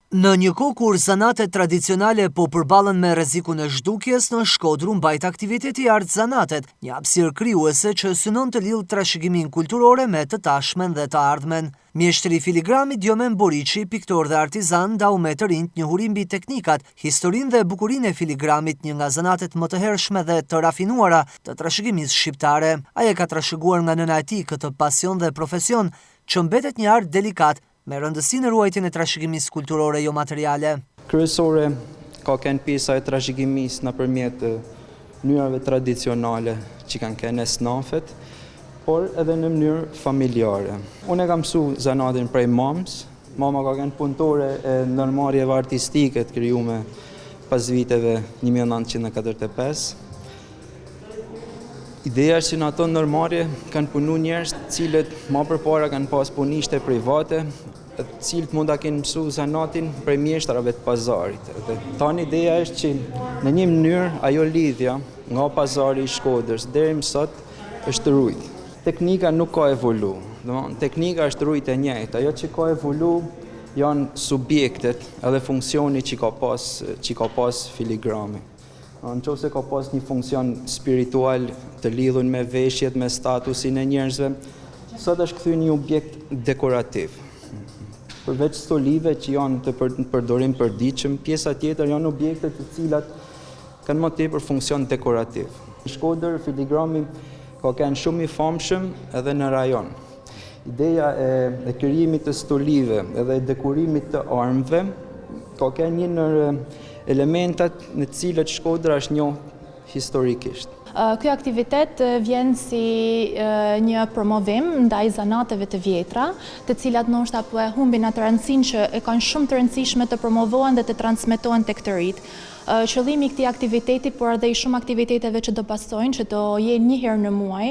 Në një kohë kur zanatet tradicionale po përballen me rrezikun e zhdukjes, në Shkodër u mbajt aktiviteti Art Zanatet, një hapësirë krijuese që synon të lidhë trashëgimin kulturore me të tashmen dhe të ardhmen. Mjeshtri i filigramit Djomen Boriçi, piktor dhe artizan, dau me të rinjt njohuri mbi teknikat, historinë dhe bukurinë e filigramit, një nga zanatet më të hershme dhe të rafinuara të trashëgimisë shqiptare. Ai e ka trashëguar nga nëna e tij këtë pasion dhe profesion që mbetet një art delikat, me rëndësinë e ruajtjen e trashëgimisë kulturore jo materiale. Kryesore ka qenë pjesa e trashëgimisë nëpërmjet mënyrave tradicionale që kanë qenë esnafet, por edhe në mënyrë familjare. Unë e kam mësuar zanatin prej mamës. Mama ka qenë punëtore e ndërmarrjeve artistike të krijuara pas viteve 1945. Ideja është që në ato ndërmarrje kanë punu njerëz të cilët më përpara kanë pas punishte private, të cilët mund ta kenë mësuar zanatin prej mjeshtrave të pazarit. Dhe tani ideja është që në një mënyrë ajo lidhja nga pazari i Shkodrës deri më sot është rujt. Teknika nuk ka evolu, teknika është rujt e njëjtë. Ajo që ka evolu janë subjektet edhe funksioni që ka pas filigrami. Në qoftë se ka pas një funksion spiritual të lidhur me veshjet, me statusin e njerëzve, sot është kthyer një objekt dekorativ. Përveç stolive që janë të përdorim përditshëm, pjesa tjetër janë objekte të cilat kanë më tepër funksion dekorativ. Në Shkodër filigrami ka qenë shumë i famshëm edhe në rajon. Ideja e krijimit të stolive edhe dekorimit të armëve ka qenë një ndër elementat në të cilët Shkodra është njohur historikisht. Ky aktivitet vjen si një promovim ndaj zanateve të vjetra, të cilat ndoshta po e humbin atë rëndësinë që e kanë shumë të rëndësishme të promovohen dhe të transmetohen tek të rit. Qëllimi i këtij aktiviteti, por edhe i shumë aktiviteteve që do pasojnë, që do jenë një herë në muaj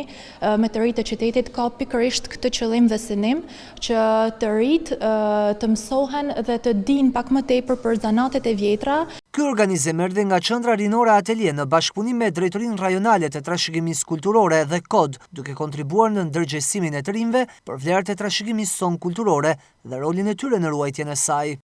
me të rit të qytetit, ka pikërisht këtë qëllim dhe synim që të rit të mësohen dhe të dinë pak më tepër për zanatet e vjetra. Ky organizim erdhi nga Qendra Rinore Atelier në bashkëpunim me Drejtorinë Rajonale të Trashëgimisë Kulturore dhe KOD, duke kontribuar në ndërgjegjësimin e të rinjve për vlerat e trashëgimisë son kulturore dhe rolin e tyre në ruajtjen e saj.